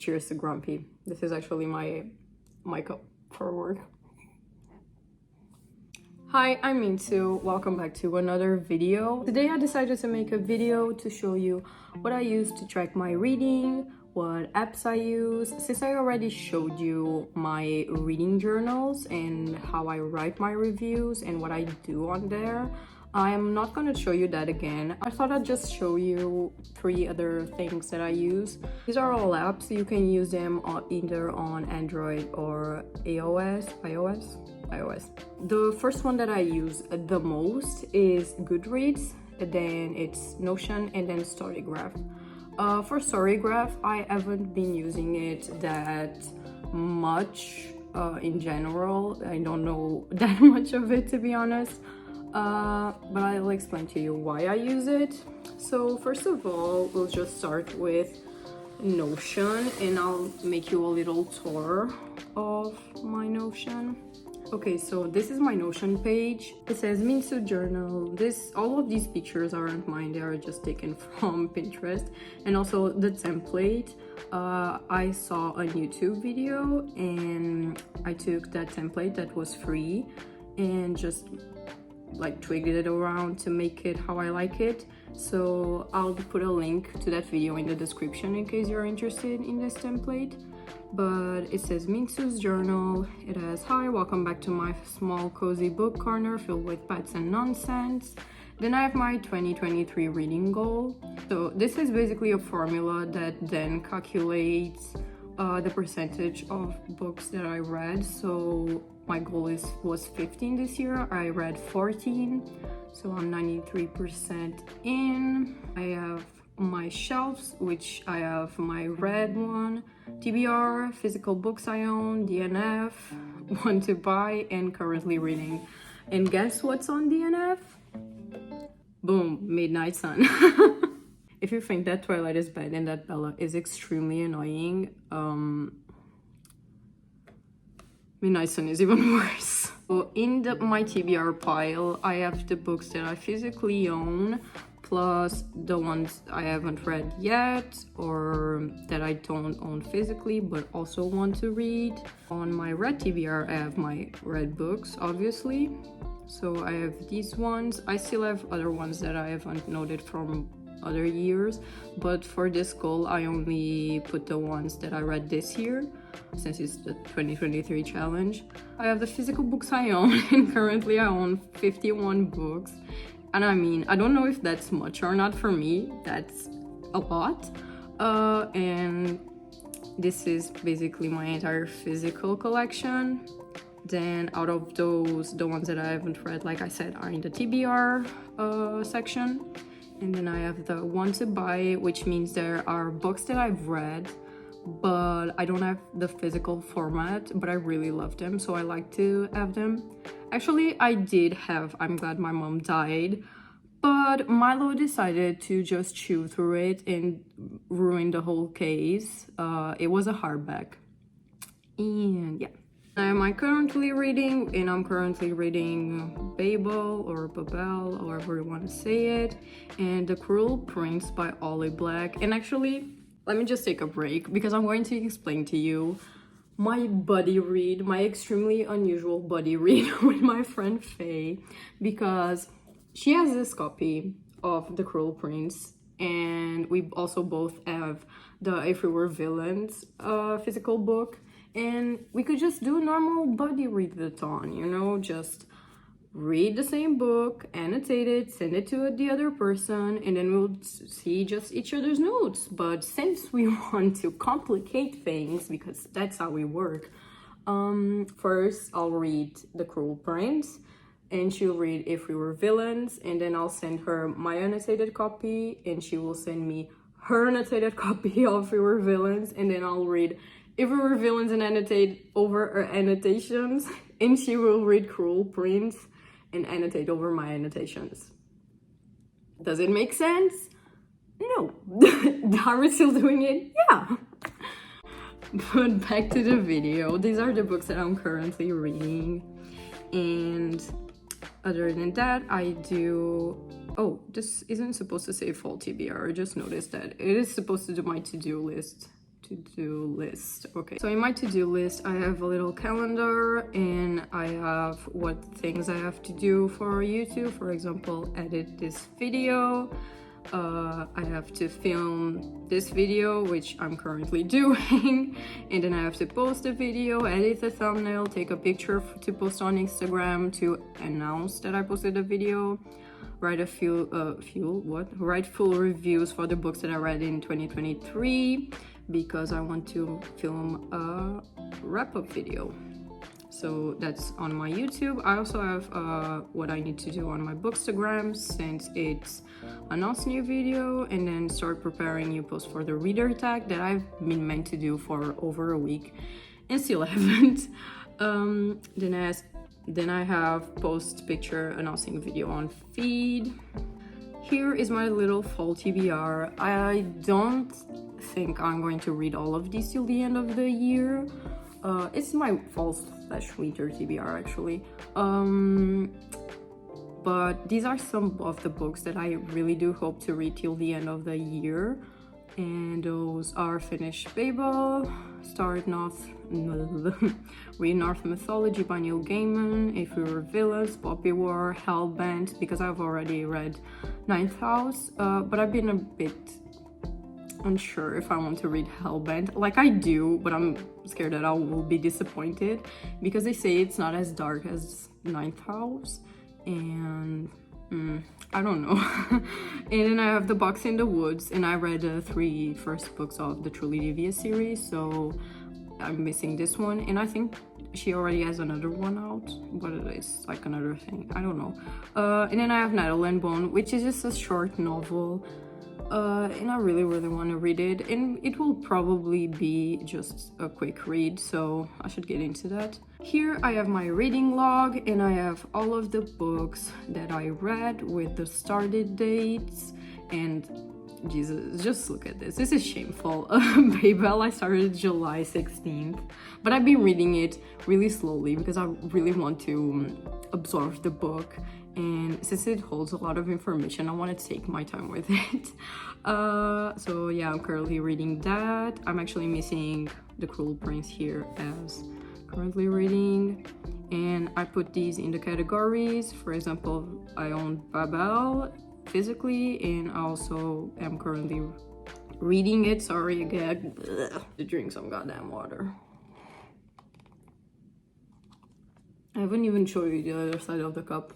Cheers to Grumpy. This is actually my cup for work. Hi, I'm Minsu. Welcome back to another video. Today I decided to make a video to show you what I use to track my reading, what apps I use. Since I already showed you my reading journals and how I write my reviews and what I do on there, I'm not going to show you that again. I thought I'd just show you 3 other things that I use. These are all apps. You can use them either on Android or iOS. The first one that I use the most is Goodreads, then it's Notion, and then Storygraph. For Storygraph, I haven't been using it that much in general. I don't know that much of it, to be honest. But I'll explain to you why I use it. So first of all, we'll just start with Notion, and I'll make you a little tour of my Notion. Okay, so this is my Notion page. It says Minsu Journal. All of these pictures aren't mine, they are just taken from Pinterest. And also the template, I saw a YouTube video and I took that template that was free and just like twigged it around to make it how I like it. So I'll put a link to that video in the description in case you're interested in this template. But it says Minsu's Journal. It has, hi, welcome back to my small cozy book corner filled with pets and nonsense. Then I have my 2023 reading goal. So this is basically a formula that then calculates the percentage of books that I read. So my goal was 15 this year. I read 14, so I'm 93% in. I have my shelves, which I have my red one, TBR, physical books I own, DNF, want to buy, and currently reading. And guess what's on DNF? Boom, Midnight Sun. If you think that Twilight is bad and that Bella is extremely annoying, Midnight Sun is even worse. So in my TBR pile, I have the books that I physically own, plus the ones I haven't read yet or that I don't own physically but also want to read. On my red TBR, I have my red books, obviously. So I have these ones. I still have other ones that I haven't noted from other years, but for this goal I only put the ones that I read this year since it's the 2023 challenge. I have the physical books I own and currently I own 51 books, and I mean, I don't know if that's much or not. For me, that's a lot. And this is basically my entire physical collection. Then out of those, the ones that I haven't read, like I said, are in the TBR section. And then I have the want to buy, which means there are books that I've read, but I don't have the physical format, but I really love them, so I like to have them. Actually, I did have I'm Glad My Mom Died, but Milo decided to just chew through it and ruin the whole case. It was a hardback. And yeah. I'm currently reading, and I'm currently reading Babel or Babel, however you want to say it, and The Cruel Prince by Ollie Black. And actually, let me just take a break because I'm going to explain to you my buddy read, my extremely unusual buddy read with my friend Faye, because she has this copy of The Cruel Prince, and we also both have the If We Were Villains physical book. And we could just do a normal buddy readathon, you know, just read the same book, annotate it, send it to the other person, and then we'll see just each other's notes. But since we want to complicate things, because that's how we work, first I'll read The Cruel Prince, and she'll read If We Were Villains, and then I'll send her my annotated copy, and she will send me her annotated copy of If We Were Villains, and then I'll read If We Were Villains and annotate over her annotations, and she will read Cruel Prince and annotate over my annotations. Does it make sense? No. Are we still doing it? Yeah. But back to the video. These are the books that I'm currently reading, and other than that, I do... Oh, this isn't supposed to say fall TBR. I just noticed that it is supposed to do my to-do list to-do list. Okay, so in my to-do list I have a little calendar and I have what things I have to do for YouTube. For example, edit this video, I have to film this video, which I'm currently doing, and then I have to post the video, edit the thumbnail, take a picture to post on Instagram to announce that I posted a video, write write full reviews for the books that I read in 2023 because I want to film a wrap-up video. So that's on my YouTube. I also have what I need to do on my Bookstagram, since it's announce new video and then start preparing new posts for the reader tag that I've been meant to do for over a week and still haven't. Then I have post picture announcing video on feed. Here is my little fall TBR. I don't think I'm going to read all of these till the end of the year. It's my fall/winter TBR actually. But these are some of the books that I really do hope to read till the end of the year. And those are Finish Babel, Read North Mythology by Neil Gaiman, If We Were Villains, Poppy War, Hellbent, because I've already read Ninth House, but I've been a bit unsure if I want to read Hellbent. Like, I do, but I'm scared that I will be disappointed because they say it's not as dark as Ninth House, and I don't know. And then I have The Box in the Woods, and I read the 3 first books of the Truly Devious series, so I'm missing this one, and I think she already has another one out, but it is like another thing, I don't know. And then I have Nettle and Bone, which is just a short novel, and I really want to read it, and it will probably be just a quick read, so I should get into that. Here I have my reading log, and I have all of the books that I read with the started dates, and Jesus, just look at this. This is shameful. Babel, I started July 16th, but I've been reading it really slowly because I really want to absorb the book, and since it holds a lot of information, I want to take my time with it. So yeah, I'm currently reading that. I'm actually missing The Cruel Prince here as currently reading, and I put these in the categories. For example, I own Babel physically, and I also am currently reading it. Sorry again, to drink some goddamn water. I haven't even showed you the other side of the cup.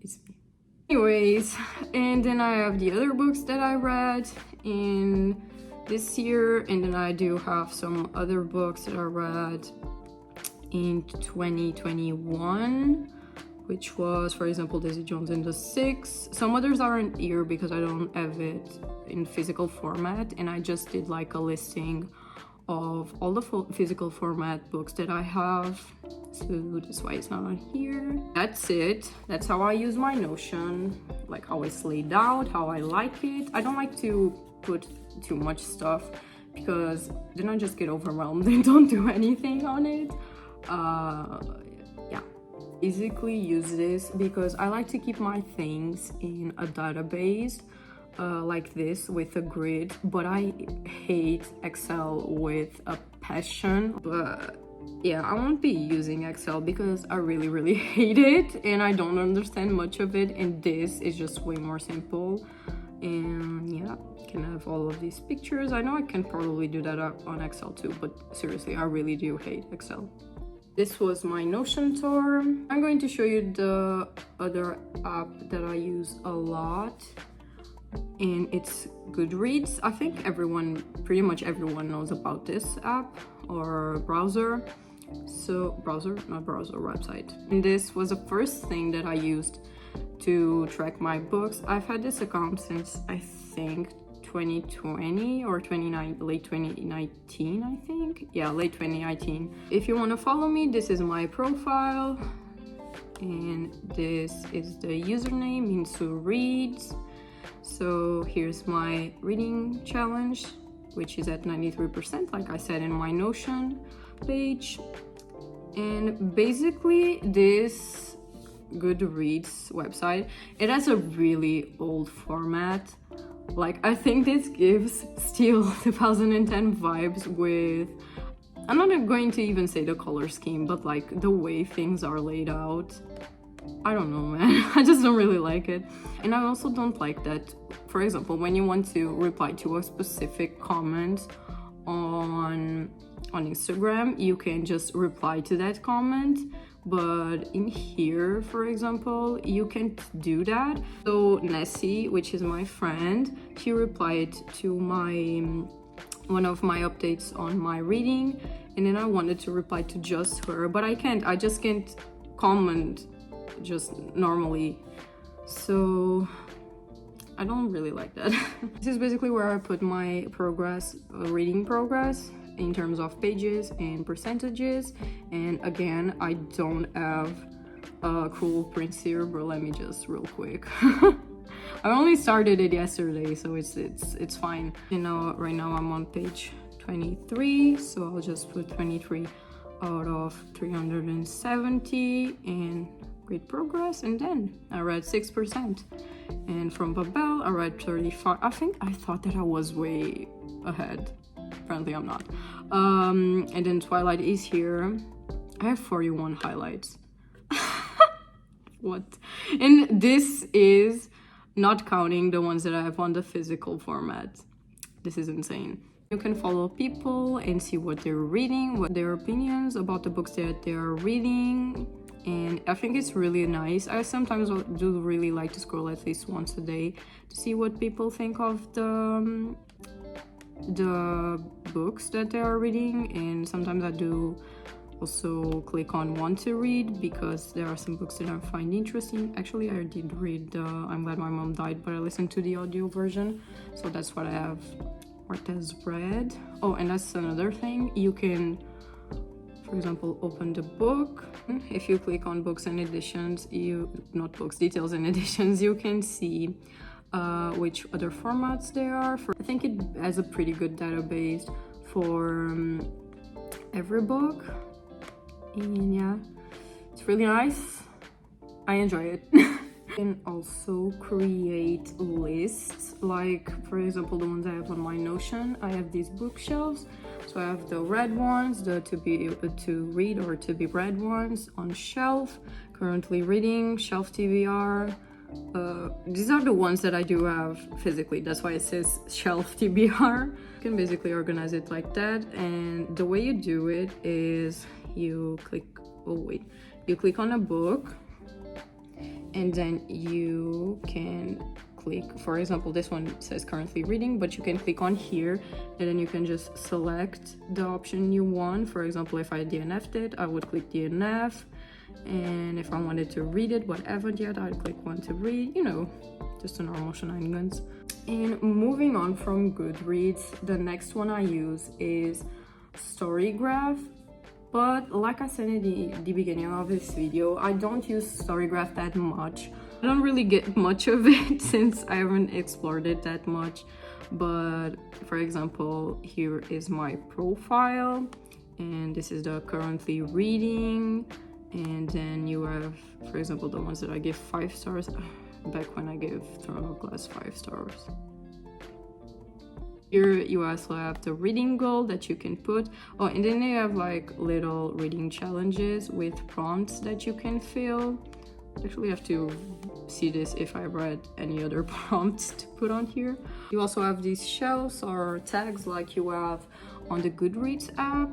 It's me. Anyways, and then I have the other books that I read in this year, and then I do have some other books that I read in 2021, which was, for example, Daisy Jones and the Six. Some others aren't here because I don't have it in physical format, and I just did like a listing of all the physical format books that I have, so that's why it's not on here. That's it. That's how I use my Notion, like how it's laid out, how I like it. I don't like to put too much stuff because then I just get overwhelmed and don't do anything on it. Yeah, basically use this because I like to keep my things in a database like this with a grid, but I hate Excel with a passion. But yeah, I won't be using Excel because I really hate it and I don't understand much of it, and this is just way more simple. And yeah, can have all of these pictures. I know I can probably do that on Excel too, but seriously, I really do hate Excel. This was my Notion tour. I'm going to show you the other app that I use a lot, and it's Goodreads. I think pretty much everyone knows about this app or browser. So website. And this was the first thing that I used to track my books. I've had this account since I think 2020 or late 2019, I think. Yeah, late 2019. If you want to follow me, this is my profile, and this is the username, Minsu Reads. So here's my reading challenge, which is at 93%, like I said in my Notion page. And basically this Goodreads website, it has a really old format. Like, I think this gives still 2010 vibes with, I'm not going to even say the color scheme, but like the way things are laid out. I don't know, man. I just don't really like it. And I also don't like that, for example, when you want to reply to a specific comment on Instagram, you can just reply to that comment, but in here, for example, you can't do that. So Nessie, which is my friend, she replied to one of my updates on my reading, and then I wanted to reply to just her, but I just can't comment just normally, so I don't really like that. This is basically where I put my progress, reading progress, in terms of pages and percentages. And again, I don't have cool prints here, but let me just real quick. I only started it yesterday, so it's fine. You know, right now I'm on page 23, so I'll just put 23 out of 370 and great progress. And then I read 6%, and from Babel I read 35. I thought that I was way ahead. Apparently I'm not. And then Twilight is here. I have 41 highlights. What? And this is not counting the ones that I have on the physical format. This is insane. You can follow people and see what they're reading, what their opinions about the books that they are reading. And I think it's really nice. I sometimes do really like to scroll at least once a day to see what people think of the books that they are reading. And sometimes I do also click on want to read, because there are some books that I find interesting. Actually, I did read I'm Glad My Mom Died, but I listened to the audio version, so that's what I have Martez read. Oh, and that's another thing. You can, for example, open the book. If you click on books and editions, not books, details and editions, you can see which other formats there are. I think it has a pretty good database for every book, and yeah, it's really nice. I enjoy it. You can also create lists, like for example the ones I have on my Notion. I have these bookshelves, so I have the red ones, the to read or to be read ones on shelf, currently reading, shelf TBR. These are the ones that I do have physically, that's why it says shelf TBR. You can basically organize it like that, and the way you do it is you click on a book, and then you can click, for example, this one says currently reading, but you can click on here, and then you can just select the option you want. For example, if I DNF'd it, I would click DNF. And if I wanted to read it but haven't yet, I'd click want to read, you know, just a normal shenanigans. And moving on from Goodreads, the next one I use is Storygraph. But like I said in the beginning of this video, I don't use Storygraph that much. I don't really get much of it since I haven't explored it that much. But for example, here is my profile, and this is the currently reading. And then you have, for example, the ones that I give 5 stars, back when I gave Throne of Glass 5 stars. Here you also have the reading goal that you can put. Oh, and then you have like little reading challenges with prompts that you can fill. Actually, I have to see this if I read any other prompts to put on here. You also have these shelves or tags like you have on the Goodreads app,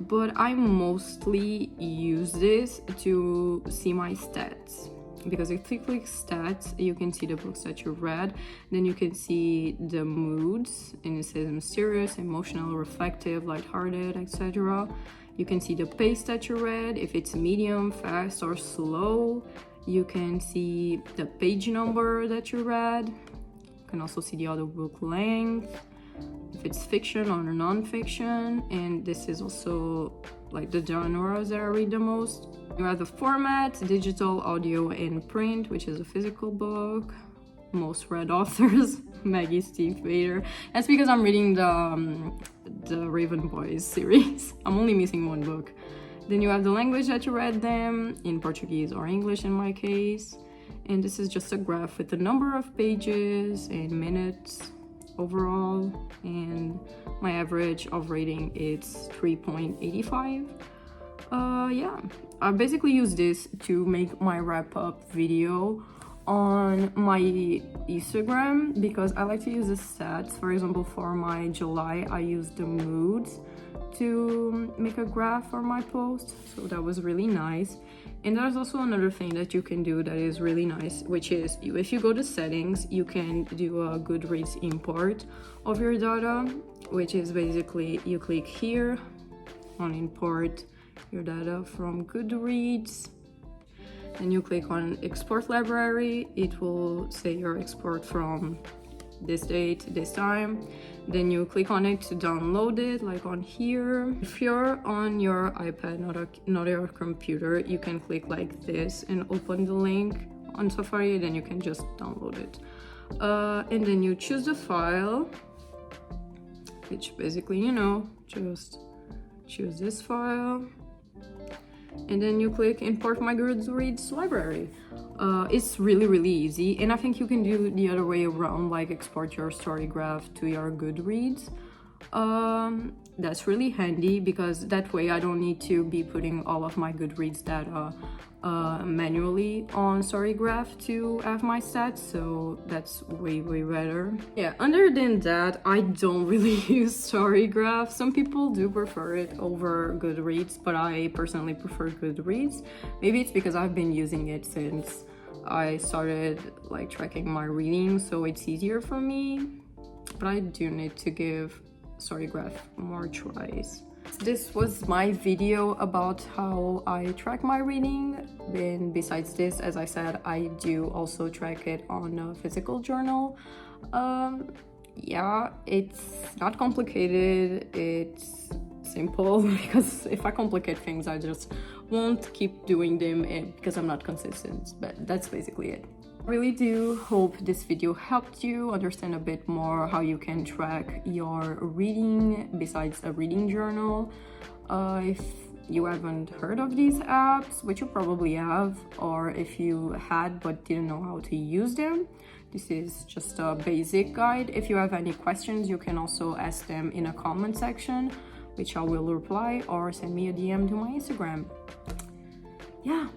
but I mostly use this to see my stats, because if you click stats, you can see the books that you read, then you can see the moods, and it says mysterious, emotional, reflective, lighthearted, etc. You can see the pace that you read, if it's medium, fast, or slow. You can see the page number that you read. You can also see the audiobook length, if it's fiction or non-fiction, and this is also like the genres that I read the most. You have the format, digital, audio, and print, which is a physical book. Most read authors, Maggie, Steve Vader. That's because I'm reading the Raven Boys series. I'm only missing one book. Then you have the language that you read them, in Portuguese or English in my case. And this is just a graph with the number of pages and minutes overall, and my average of rating is 3.85. Yeah, I basically use this to make my wrap-up video on my Instagram because I like to use the stats. For example, for my July, I used the moods to make a graph for my post, so that was really nice. And there's also another thing that you can do that is really nice, which is if you go to settings, you can do a Goodreads import of your data, which is basically you click here on import your data from Goodreads, and you click on export library. It will say your export from this date, this time. Then you click on it to download it, like on here. If you're on your iPad, not your computer, you can click like this and open the link on Safari, then you can just download it. And then you choose the file, which basically, you know, just choose this file. And then you click import my Goodreads library. It's really easy, and I think you can do the other way around, like export your Storygraph to your Goodreads. That's really handy because that way I don't need to be putting all of my Goodreads data manually on Storygraph to have my stats, so that's way better. Yeah, other than that, I don't really use Storygraph. Some people do prefer it over Goodreads, but I personally prefer Goodreads. Maybe it's because I've been using it since I started like tracking my reading, so it's easier for me, but I do need to give Storygraph more tries. This was my video about how I track my reading. And besides this, as I said, I do also track it on a physical journal. Yeah, it's not complicated, it's simple, because if I complicate things, I just won't keep doing them because I'm not consistent, but that's basically it. I really do hope this video helped you understand a bit more how you can track your reading besides a reading journal. If you haven't heard of these apps, which you probably have, or if you had but didn't know how to use them, this is just a basic guide. If you have any questions, you can also ask them in a comment section, which I will reply, or send me a DM to my Instagram. Yeah,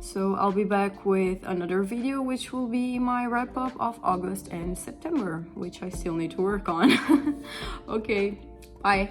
so I'll be back with another video, which will be my wrap-up of August and September, which I still need to work on. Okay, bye.